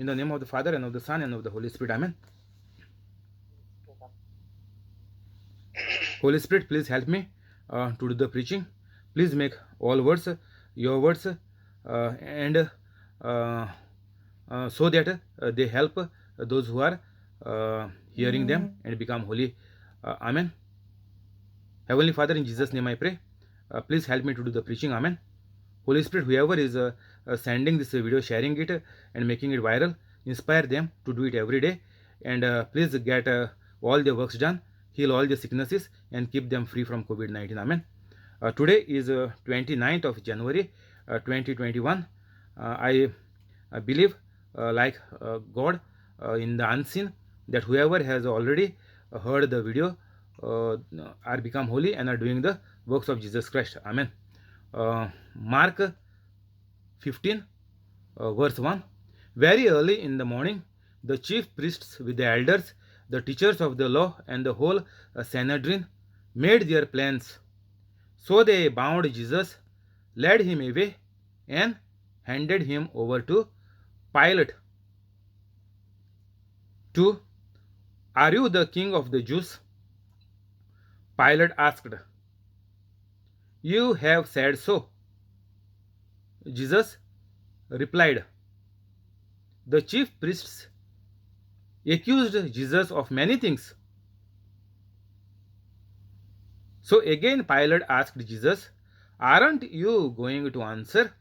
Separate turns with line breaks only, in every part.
In the name of the Father, and of the Son, and of the Holy Spirit. Amen. Holy Spirit, please help me to do the preaching. Please make all words your words, and so that they help those who are hearing them and become holy. Amen. Heavenly Father, in Jesus' name I pray. Please help me to do the preaching. Amen. Holy Spirit, whoever is sending this video, sharing it, and making it viral, inspire them to do it every day. And please get all the works done, heal all the sicknesses, and keep them free from COVID-19. Amen. Today is 29th of January 2021. I believe, like God in the unseen, that whoever has already heard the video are become holy and are doing the works of Jesus Christ. Amen. Mark 15, verse 1. Very early in the morning, the chief priests with the elders, the teachers of the law, and the whole Sanhedrin made their plans. So they bound Jesus, led him away, and handed him over to Pilate. 2. Are you the king of the Jews? Pilate asked. You have said so. Jesus replied. The chief priests accused Jesus of many things. So again Pilate asked Jesus, aren't you going to answer?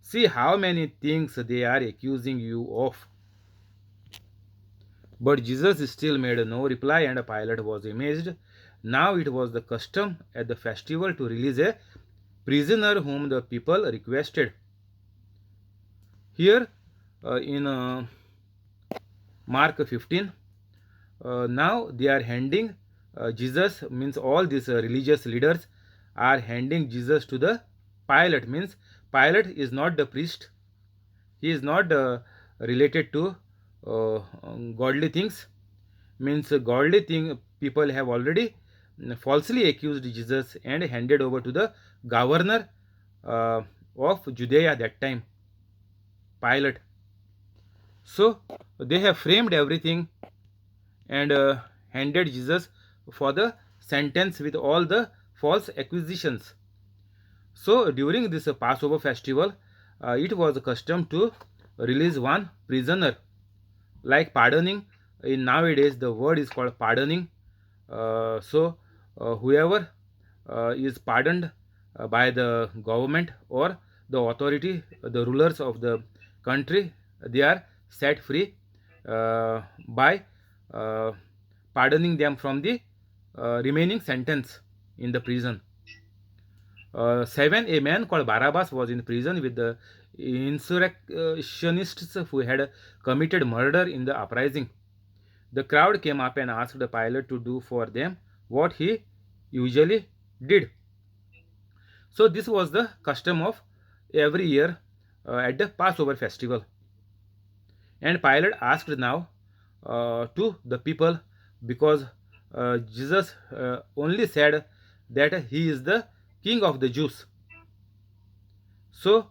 See how many things they are accusing you of. But Jesus still made no reply, and Pilate was amazed. Now it was the custom at the festival to release a prisoner whom the people requested. Here in Mark 15, now they are handing Jesus, means all these religious leaders are handing Jesus to the Pilate. Means Pilate is not the priest. He is not related to godly things. Means godly thing people have already falsely accused Jesus and handed over to the governor of Judea that time, Pilate. So they have framed everything and handed Jesus for the sentence with all the false accusations. So during this Passover festival, it was a custom to release one prisoner, like pardoning. In nowadays, the word is called pardoning. Whoever is pardoned by the government or the authority, the rulers of the country, they are set free by uh, pardoning them from the remaining sentence in the prison. 7. A man called Barabbas was in prison with the insurrectionists who had committed murder in the uprising. The crowd came up and asked the Pilate to do for them what he usually did. So this was the custom of every year at the Passover festival. And Pilate asked now to the people, because Jesus only said that he is the king of the Jews. So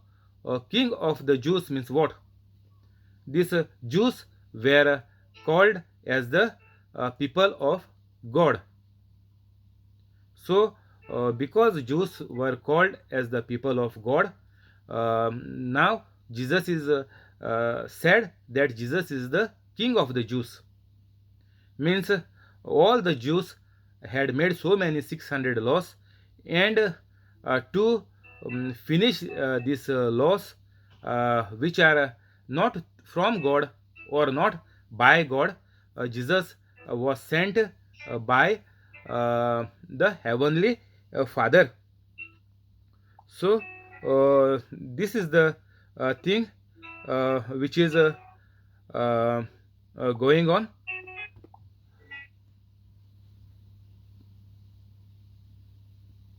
king of the Jews means what? These Jews were called as the people of God. So because Jews were called as the people of God, now Jesus is said that Jesus is the king of the Jews. Means all the Jews had made so many 600 laws, and to finish these laws which are not from God or not by God, Jesus was sent by the heavenly Father. So this is the thing which is going on.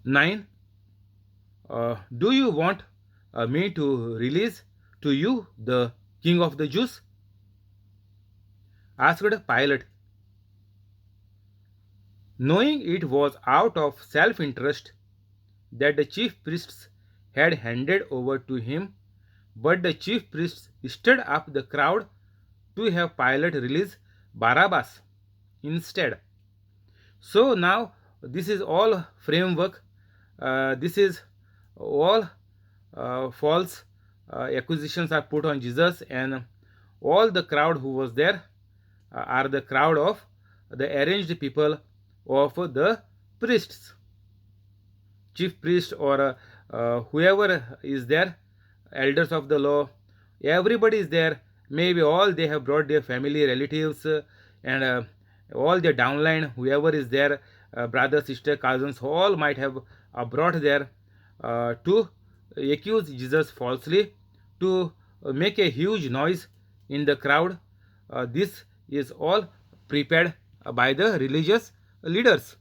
9. Do you want me to release to you the king of the Jews? Asked Pilate. Knowing it was out of self-interest that the chief priests had handed over to him, But the chief priests stirred up the crowd to have Pilate release Barabbas instead. So now this is all framework. This is all false accusations are put on Jesus, and all the crowd who was there are the crowd of the arranged people of the priests, chief priest, or whoever is there, elders of the law. Everybody is there. Maybe all they have brought their family, relatives, and all their downline, whoever is there, brother, sister, cousins, all might have brought there to accuse Jesus falsely, to make a huge noise in the crowd. This is all prepared by the religious leaders.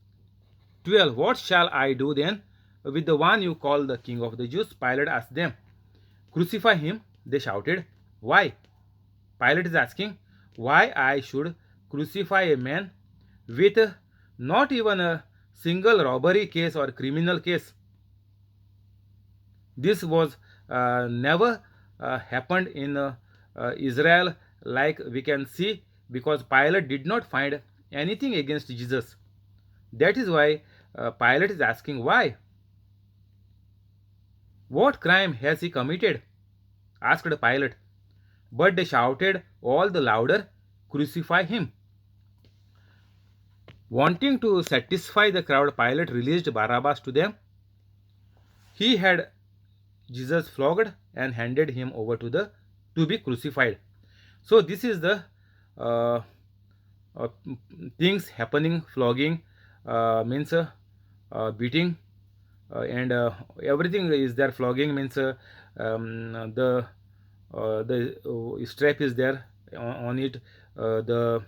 12. What shall I do then with the one you call the King of the Jews? Pilate asked them. Crucify him, they shouted. Why? Pilate is asking why I should crucify a man with not even a single robbery case or criminal case. This was never happened in Israel, like we can see, because Pilate did not find anything against Jesus. That is why Pilate is asking why. What crime has he committed? Asked Pilate. But they shouted all the louder, Crucify him. Wanting to satisfy the crowd, Pilate released Barabbas to them. He had Jesus flogged and handed him over to be crucified. So this is the uh, things happening. Flogging means beating, and everything is there. Flogging means the strap is there on it. The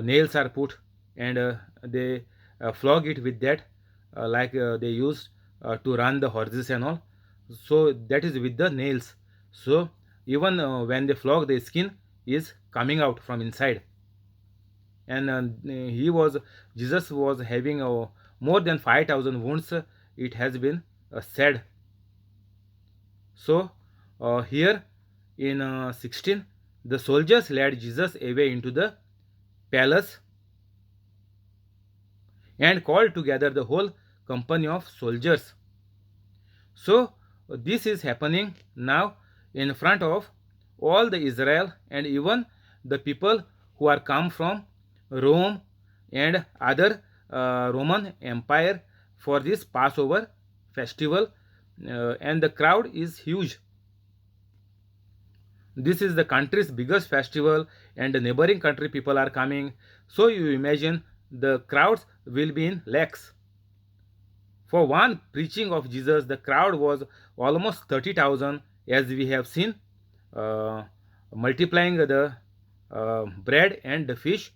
nails are put, and they flog it with that, like they used to run the horses and all. So that is with the nails. So even when they flog, the skin is coming out from inside. And Jesus was having more than 5,000 wounds, it has been said. So here in 16, the soldiers led Jesus away into the palace and called together the whole company of soldiers. So this is happening now in front of all the Israel and even the people who are come from Rome and other Roman Empire for this Passover festival, and the crowd is huge. This is the country's biggest festival, and the neighboring country people are coming. So you imagine the crowds will be in lakhs. For one preaching of Jesus, the crowd was almost 30,000, as we have seen, multiplying the bread and the fish.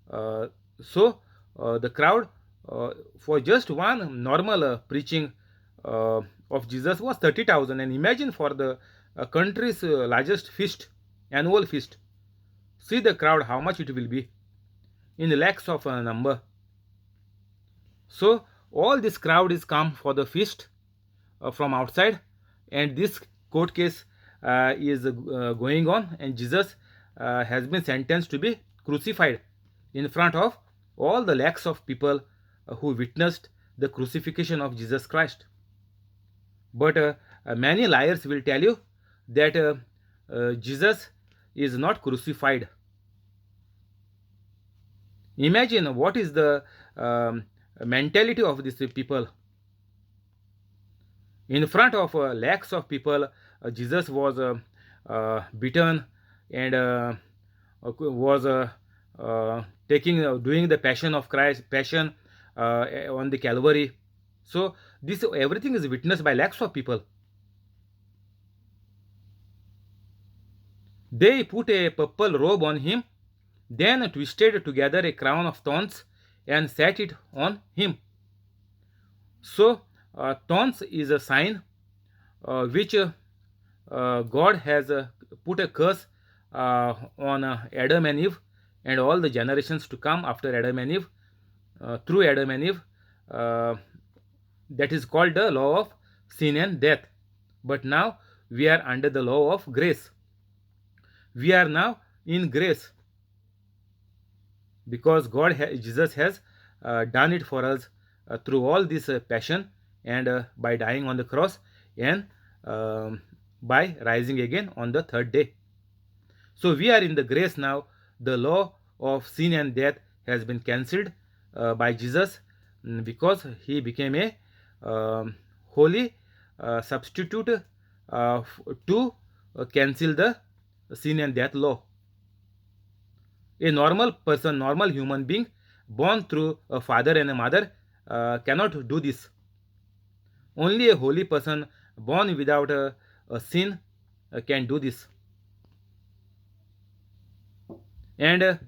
So the crowd for just one normal preaching of Jesus was 30,000. And imagine for the country's largest feast, annual feast. See the crowd, how much it will be, in lakhs of number. So all this crowd is come for the feast from outside, and this court case is going on, and Jesus has been sentenced to be crucified in front of all the lakhs of people who witnessed the crucifixion of Jesus Christ. But many liars will tell you that Jesus is not crucified. Imagine what is the mentality of these people. In front of lakhs of people, Jesus was beaten and was doing the passion of Christ, passion on the Calvary. So this everything is witnessed by lakhs of people. They put a purple robe on him, then twisted together a crown of thorns and set it on him. So thorns is a sign which God has put a curse on Adam and Eve and all the generations to come after Adam and Eve, through Adam and Eve. That is called the law of sin and death. But now we are under the law of grace. We are now in grace because Jesus has done it for us through all this passion, and by dying on the cross, and by rising again on the third day. So we are in the grace now. The law of sin and death has been cancelled by Jesus, because he became a holy substitute to cancel the sin and death law. A normal person, normal human being born through a father and a mother cannot do this. Only a holy person born without a sin can do this. And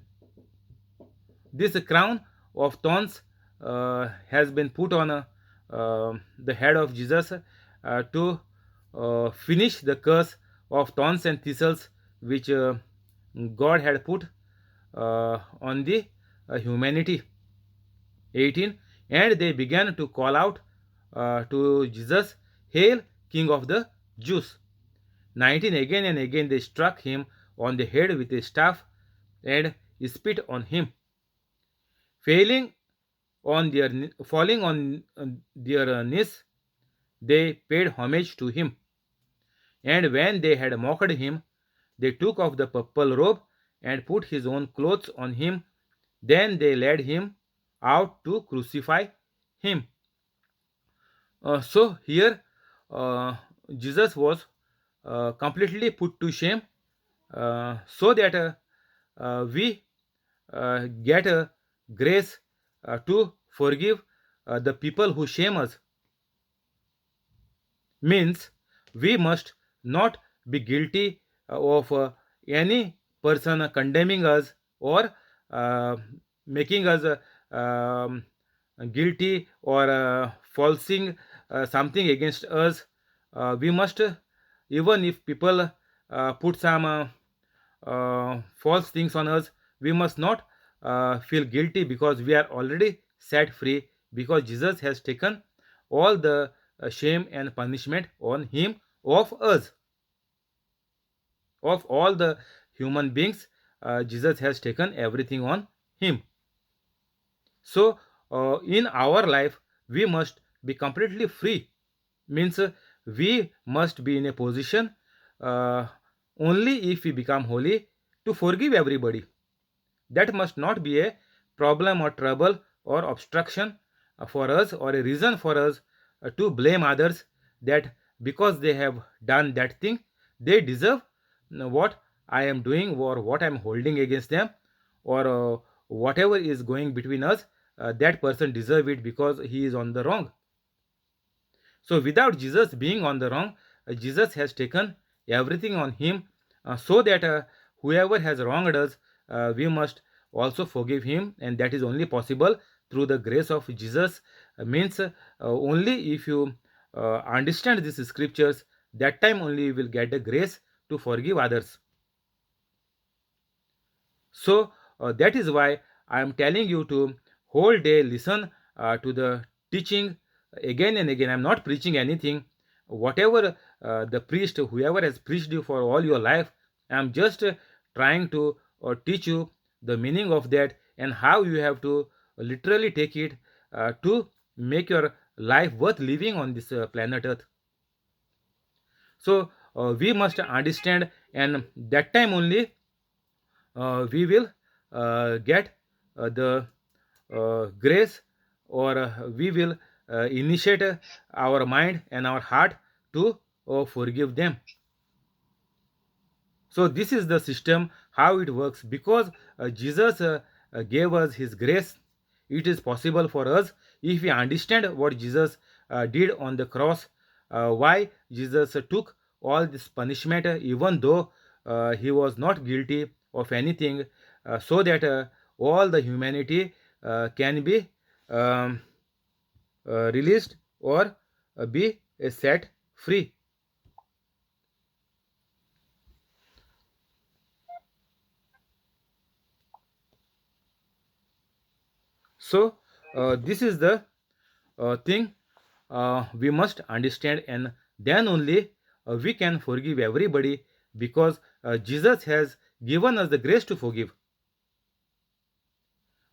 this crown of thorns has been put on the head of Jesus to finish the curse of thorns and thistles which God had put on the humanity. 18. And they began to call out to Jesus, "Hail, King of the Jews!" 19. Again and again they struck him on the head with a staff and spit on him. Falling on their knees, they paid homage to him. And when they had mocked him, they took off the purple robe and put his own clothes on him. Then they led him out to crucify him. So here Jesus was completely put to shame, so that we get grace to forgive the people who shame us. Means we must not be guilty of any person condemning us or making us guilty or falsing something against us. We must, even if people put some false things on us, we must not feel guilty, because we are already set free, because Jesus has taken all the shame and punishment on him of us. Of all the human beings, Jesus has taken everything on him. So in our life we must be completely free. Means we must be in a position, uh, only if we become holy, to forgive everybody. That must not be a problem or trouble or obstruction for us, or a reason for us to blame others, that because they have done that thing, they deserve what I am doing, or what I am holding against them, or whatever is going between us, that person deserve it because he is on the wrong. So without Jesus being on the wrong, Jesus has taken everything on him, so that whoever has wronged us, we must also forgive him, and that is only possible through the grace of Jesus. Means only if you understand these scriptures, that time only you will get the grace to forgive others. So that is why I am telling you to whole day listen to the teaching again and again. I am not preaching anything. Whatever the priest, whoever has preached you for all your life, I am just trying to teach you the meaning of that, and how you have to literally take it to make your life worth living on this planet Earth. So we must understand, and that time only we will get the grace, or we will initiate our mind and our heart to forgive them. So this is the system how it works, because Jesus gave us his grace. It is possible for us, if we understand what Jesus did on the cross, why Jesus took all this punishment, even though he was not guilty of anything, so that all the humanity can be um, released, or be set free. So this is the thing we must understand, and then only we can forgive everybody because Jesus has given us the grace to forgive.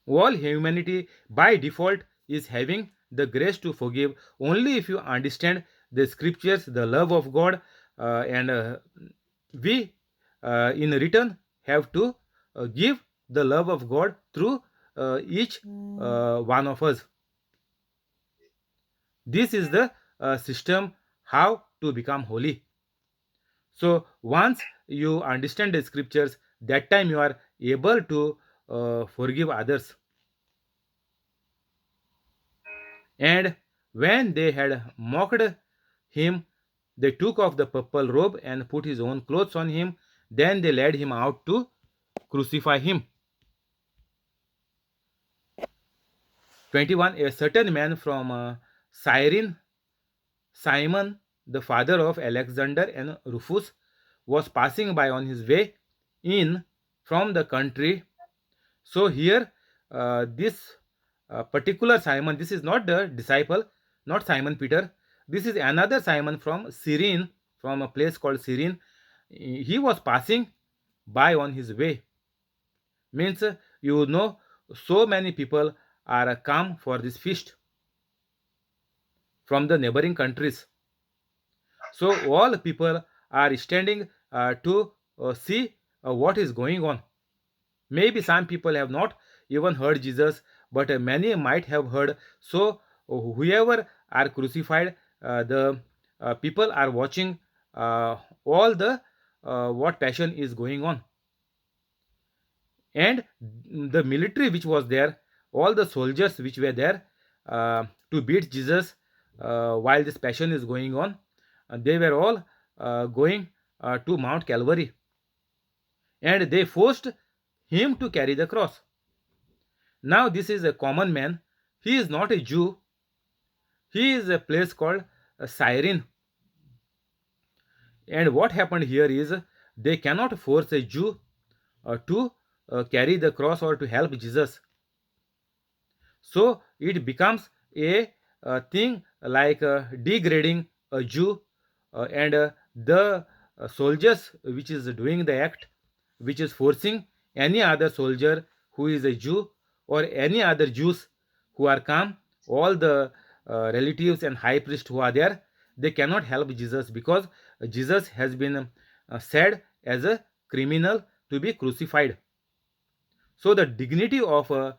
All humanity by default is having the grace to forgive only if you understand the scriptures, the love of God, and we in return have to give the love of God through each one of us. This is the system how to become holy. So once you understand the scriptures, that time you are able to forgive others. And when they had mocked him, they took off the purple robe and put his own clothes on him. Then they led him out to crucify him. 21. A certain man from Cyrene, Simon, the father of Alexander and Rufus, was passing by on his way in from the country. So here, this particular Simon, this is not the disciple, not Simon Peter. This is another Simon from Cyrene, from a place called Cyrene. He was passing by on his way. Means you know, so many people are come for this feast from the neighboring countries. So all people are standing to see what is going on. Maybe some people have not even heard Jesus, but many might have heard. So whoever are crucified, the people are watching all the what passion is going on, and the military which was there, all the soldiers which were there to beat Jesus while this passion is going on, they were all going to Mount Calvary, and they forced him to carry the cross. Now this is a common man. He is not a Jew. He is a place called Cyrene. And what happened here is they cannot force a Jew to carry the cross or to help Jesus. So it becomes a thing like degrading a Jew, and the soldiers which is doing the act, which is forcing any other soldier who is a Jew or any other Jews who are come, all the relatives and high priest who are there, they cannot help Jesus because Jesus has been said as a criminal to be crucified. So the dignity of a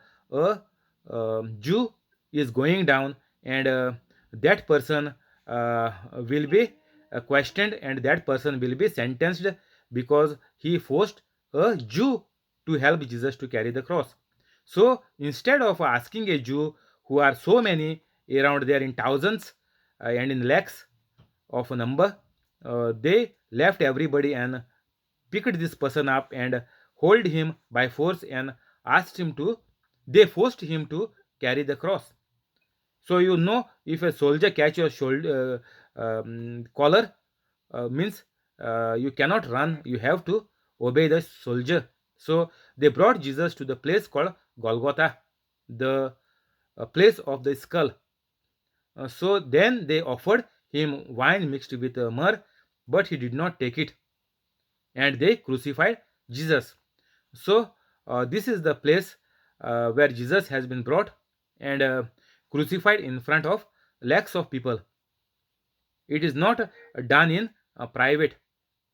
Jew is going down, and that person will be questioned, and that person will be sentenced because he forced a Jew to help Jesus to carry the cross. So instead of asking a Jew, who are so many around there in thousands and in lakhs of a number, they left everybody and picked this person up and hold him by force and asked him to, they forced him to carry the cross. So you know, if a soldier catch your shoulder collar, means you cannot run, you have to obey the soldier. So they brought Jesus to the place called Golgotha, the place of the skull. So then they offered him wine mixed with myrrh, but he did not take it, and they crucified Jesus. So this is the place where Jesus has been brought and crucified in front of lakhs of people. It is not done in private.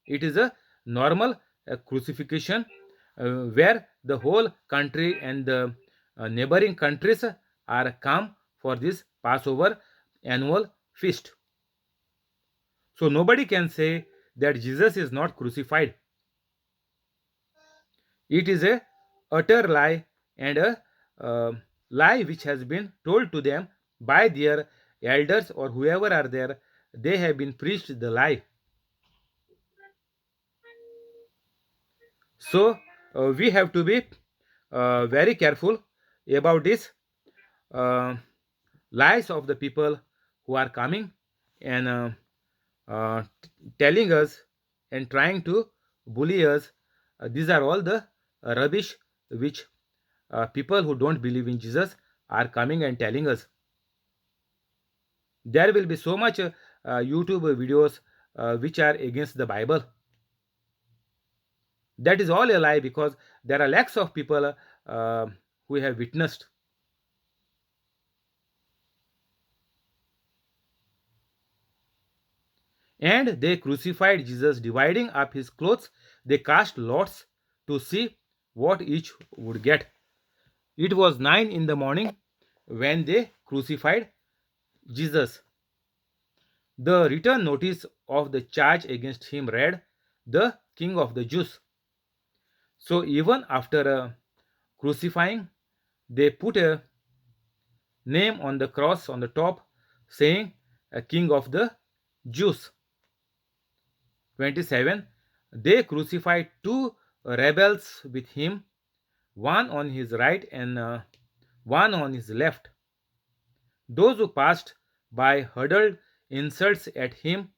It is a normal crucifixion where the whole country and the neighboring countries are come for this Passover annual feast. So nobody can say that Jesus is not crucified. It is a utter lie, and a lie which has been told to them by their elders or whoever are there. They have been preached the lie. So we have to be very careful about this lies of the people who are coming and telling us and trying to bully us. These are all the rubbish which people who don't believe in Jesus are coming and telling us. There will be so much YouTube videos which are against the Bible. That is all a lie, because there are lakhs of people who have witnessed. And they crucified Jesus, dividing up his clothes. They cast lots to see what each would get. It was 9 in the morning when they crucified Jesus. The written notice of the charge against him read, "The King of the Jews." So even after crucifying, they put a name on the cross on the top saying, "A King of the Jews." 27. They crucified two rebels with him, one on his right and one on his left. Those who passed by hurled insults at him,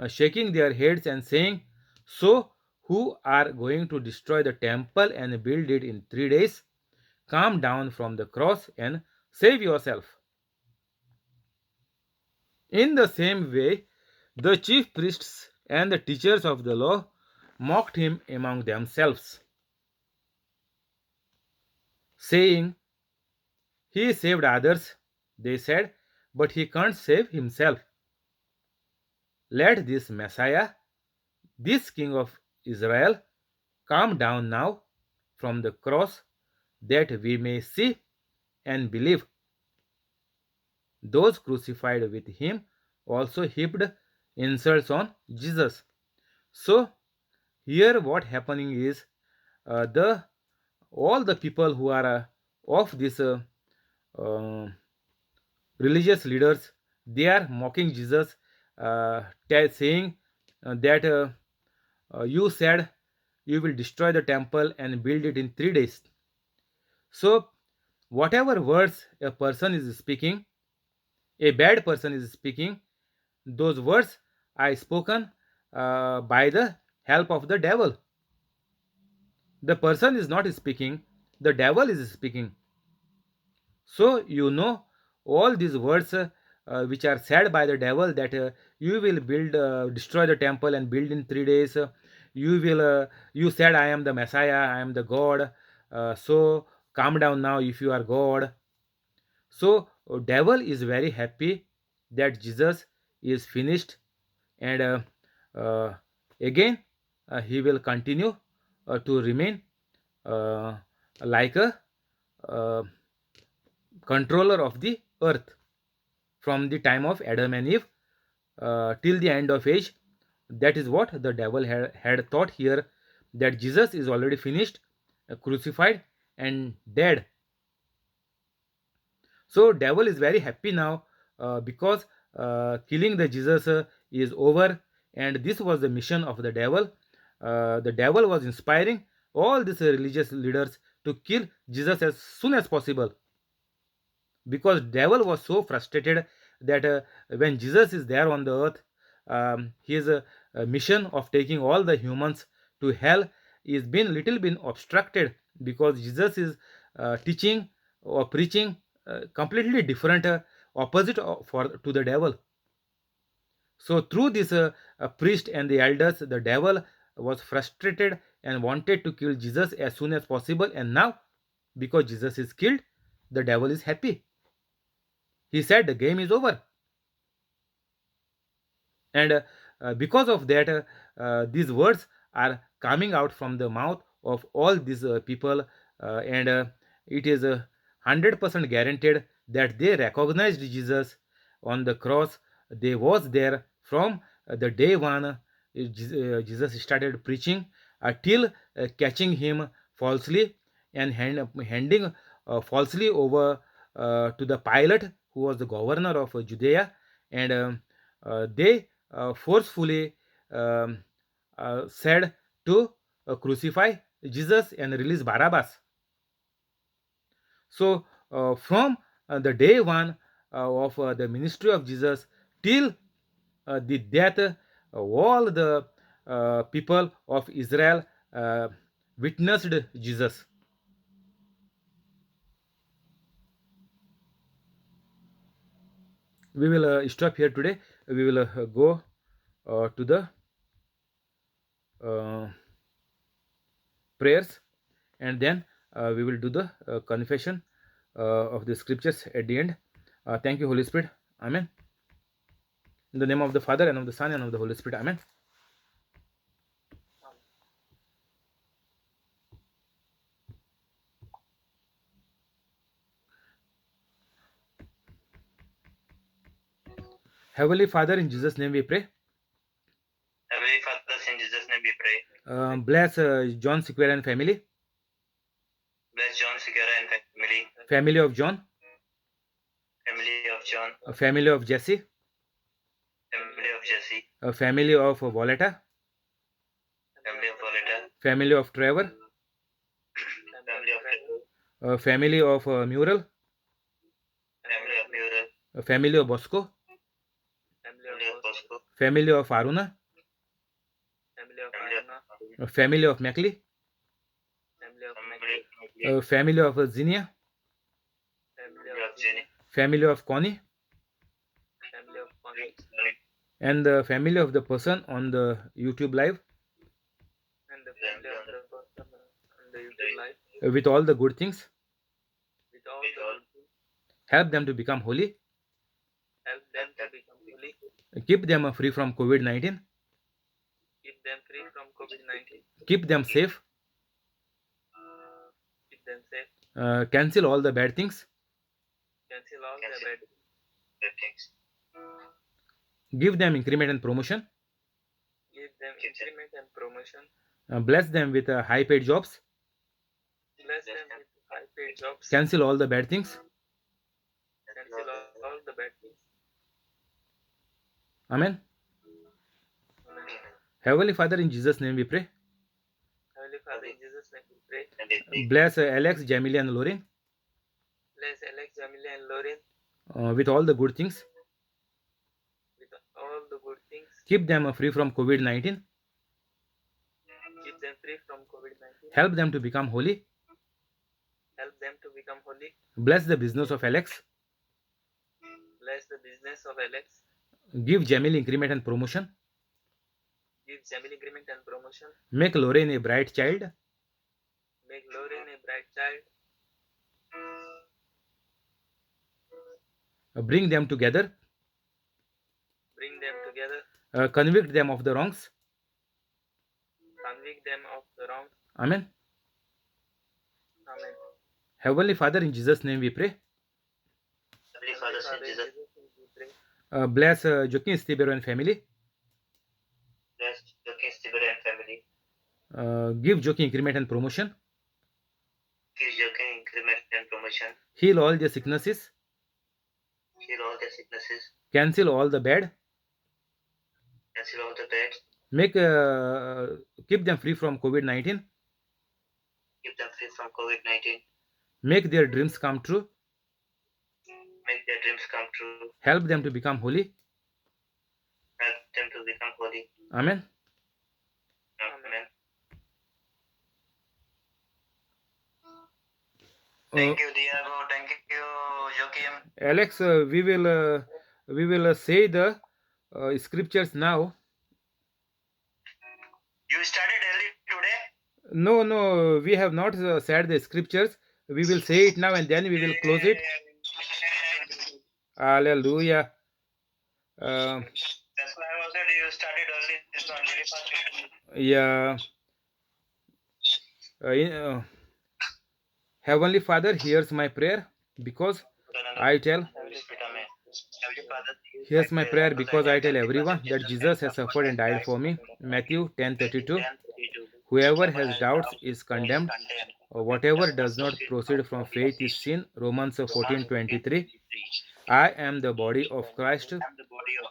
shaking their heads and saying, "So, who are going to destroy the temple and build it in 3 days? Come down from the cross and save yourself." In the same way, the chief priests and the teachers of the law mocked him among themselves, saying, "He saved others," they said, "but he can't save himself. Let this Messiah, this King of Israel, come down now from the cross, that we may see and believe." Those crucified with him also heaped insults on Jesus. So here what happening is, the all the people who are of this uh, religious leaders, they are mocking Jesus, saying that you said you will destroy the temple and build it in 3 days. So whatever words a person is speaking, a bad person is speaking, those words are spoken by the help of the devil. The person is not speaking, the devil is speaking. So all these words which are said by the devil, that you will destroy the temple and build in 3 days. You said, "I am the Messiah, I am the God. So calm down now if you are God." So devil is very happy that Jesus is finished, and uh, again he will continue to remain uh, like a uh, controller of the earth from the time of Adam and Eve till the end of age. That is what the devil had thought here, that Jesus is already finished, crucified and dead. So devil is very happy now, because killing the Jesus is over, and this was the mission of the devil. The devil was inspiring all these religious leaders to kill Jesus as soon as possible, because devil was so frustrated that when Jesus is there on the earth, his mission of taking all the humans to hell is been little bit obstructed, because Jesus is teaching or preaching completely different, opposite for to the devil. So through this priest and the elders, the devil was frustrated and wanted to kill Jesus as soon as possible, and now because Jesus is killed, the devil is happy. He said the game is over. And because of that, these words are coming out from the mouth of all these people, and it is 100% guaranteed that they recognized Jesus on the cross. They was there from the day one Jesus started preaching, till catching him falsely and handing falsely over to the Pilate, who was the governor of Judea. And they forcefully um, said to crucify Jesus and release Barabbas. So, from the day one of the ministry of Jesus till the death, all the people of Israel witnessed Jesus. We will stop here today. We will go to the prayers, and then we will do the confession of the scriptures at the end. Thank you, Holy Spirit. Amen. In the name of the Father, and of the Son, and of the Holy Spirit. Amen. Heavenly Father, in Jesus' name we pray.
Heavenly Father, in Jesus' name we pray.
Bless John Sequeira and family.
Bless John Sequeira and family.
Family of John.
Family of John.
Family of Jesse.
Family of Jesse.
Family of Violetta.
Family of Violetta.
Family of Trevor.
Family of Trevor.
Family of Mural.
Family of Mural.
Family of Bosco.
Family of Bosco.
Family of Aruna.
Family of Aruna.
Family of Mackley.
Family of Mackley.
Family of Zinnia.
Family of Zinnia.
Family of Connie.
Family of Connie.
And the family of the person on the YouTube live.
And the family of the person on the YouTube live.
With all the good things.
With all the good things.
Help them to become holy.
Help them to become holy.
Keep them free from COVID-19.
Keep them free from COVID-19.
Keep them safe.
Keep them safe.
Cancel all the bad things.
Cancel all the bad things.
Give them increment and promotion.
Give them increment and promotion.
Bless them with high paid jobs.
Bless them with high paid jobs.
Cancel all the bad things.
Cancel all the bad things.
Amen.
Amen.
Heavenly Father, in Jesus' name we pray.
Heavenly Father, in Jesus' name we pray.
Bless Alex, Jamila, and Lauren.
Bless Alex, Jamila, and Lauren.
With all the good things.
With all the good things.
Keep them free from COVID-19.
Keep them free from COVID-19.
Help them to become holy.
Help them to become holy.
Bless the business of Alex.
Bless the business of Alex.
Give Jamil increment and promotion.
Give Jamil increment and promotion.
Make Lauren a bright child.
Make Lauren a bright child.
Bring them together.
Bring them together.
Convict them of the wrongs.
Convict them of the wrongs.
Amen.
Amen.
Heavenly Father, in Jesus' name we pray.
Heavenly Father, in Jesus' name we pray.
Bless Joaquin Estibero and family.
Bless Joaquin Estibero and family.
Give Joaquin increment and promotion.
Give Joaquin increment and promotion.
Heal all their sicknesses.
Heal all their sicknesses.
Cancel all the bad.
Cancel all the bad.
Make keep them free from COVID-19.
Keep them free from COVID-19.
Make their dreams come true.
Make their dreams come true.
Help them to become holy.
Help them to become holy.
Amen.
Amen. Thank you, Diego. Thank you, Joachim.
Alex, we will say the scriptures now.
You started early today?
No, we have not said the scriptures. We will say it now and then we will close it. Hallelujah.
That's why I was said you started early. This one very fast.
Yeah. Heavenly Father, here's my prayer because I tell. Here's my prayer because I tell everyone that Jesus has suffered and died for me. Matthew 10:32. Whoever has doubts is condemned. Whatever does not proceed from faith is sin. Romans 14:23. I am the body of Christ.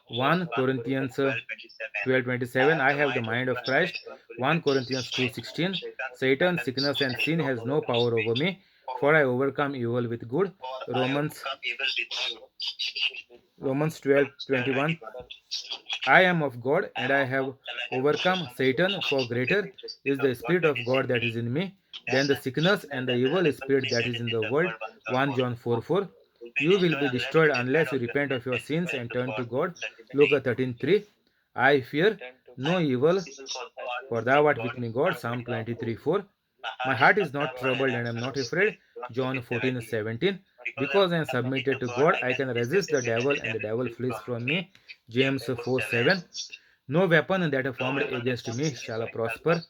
1 Corinthians 12:27. I have the mind of Christ. 1 Corinthians 2:16. Satan, sickness, and sin has no power over me, for I overcome evil with good. Romans 12:21. I am of God, and I have overcome Satan, for greater is the Spirit of God that is in me than the sickness and the evil spirit that is in the world. 1 John 4:4. You will be destroyed unless you repent of your sins and turn to God. Luke 13:3. I fear
Turn to
no evil,
God.
for thou art with me, God. Psalm 23:4. My heart is not troubled and I am not afraid. John 14:17. Because I am submitted to God, I can resist the devil and the devil flees from me. James 4:7. No weapon that are formed against me shall prosper.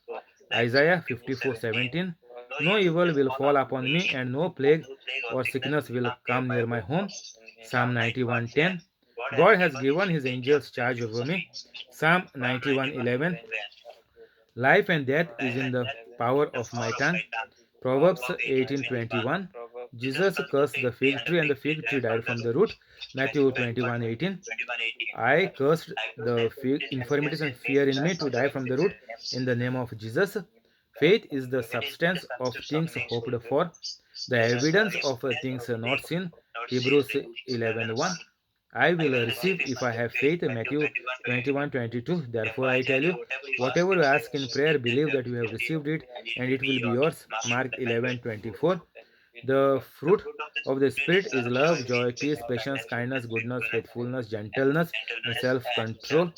Isaiah 54:17. No evil will fall upon me, and no plague or sickness will come near my home. Psalm 91:10. God has given his angels charge over me. Psalm 91:11. Life and death is in the power of my tongue. Proverbs 18:21. Jesus cursed the fig tree and the fig tree died from the root. Matthew 21:18. I cursed the infirmities and fear in me to die from the root in the name of Jesus. Faith is the substance of things hoped for, the evidence of things not seen. Hebrews 11:1. I will receive if I have faith. Matthew 21:22. Therefore I tell you, whatever you ask in prayer, believe that you have received it and it will be yours. Mark 11:24. The fruit of the Spirit is love, joy, peace, patience, kindness, goodness, faithfulness, gentleness, and self-control.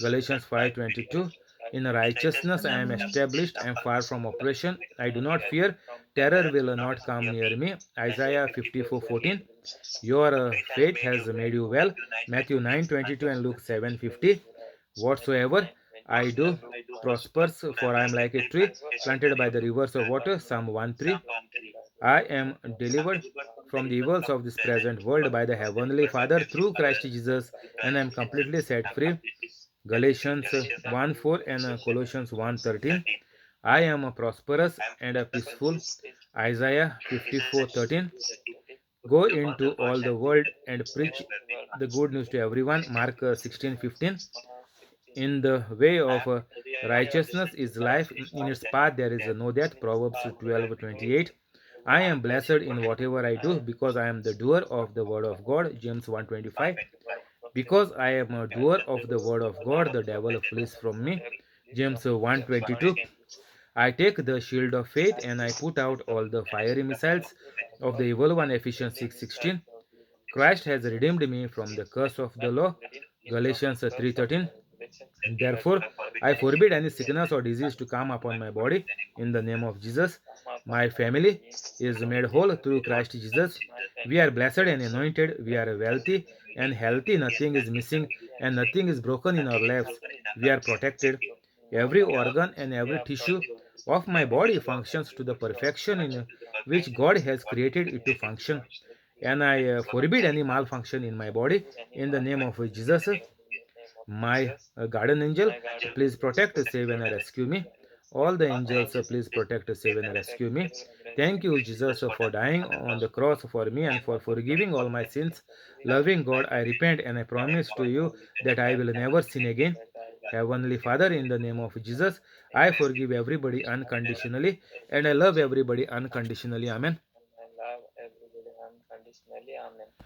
Galatians 5:22. In righteousness I am established, I am far from oppression. I do not fear. Terror will not come near me. Isaiah 54:14. Your faith has made you well. Matthew 9:22 and Luke 7:50. Whatsoever I do prospers, for I am like a tree planted by the rivers of water. Psalm 1:3. I am delivered from the evils of this present world by the Heavenly Father through Christ Jesus, and I am completely set free. Galatians 1:4 and Colossians 1:13. I am prosperous and peaceful. Isaiah 54:13. Go into all the world and preach the good news to everyone. Mark 16:15. In the way of righteousness is life, in its path there is no death. Proverbs 12:28. I am blessed in whatever I do because I am the doer of the word of God. James 1:25. Because I am a doer of the word of God, the devil flees from me. James 1:22. I take the shield of faith and I put out all the fiery missiles of the evil one. Ephesians 6:16. Christ has redeemed me from the curse of the law. Galatians 3:13. Therefore, I forbid any sickness or disease to come upon my body in the name of Jesus. My family is made whole through Christ Jesus. We are blessed and anointed. We are wealthy and healthy. Nothing is missing and nothing is broken in our lives. We are protected. Every organ and every tissue of my body functions to the perfection in which God has created it to function. And I forbid any malfunction in my body in the name of Jesus. My guardian angel, please protect, save, and rescue me. All the angels, please protect, save, and rescue me. Thank you, Jesus, for dying on the cross for me and for forgiving all my sins. Loving God, I repent and I promise to you that I will never sin again. Heavenly Father, in the name of Jesus, I forgive everybody unconditionally and I love everybody unconditionally. Amen.
And I love everybody unconditionally. Amen.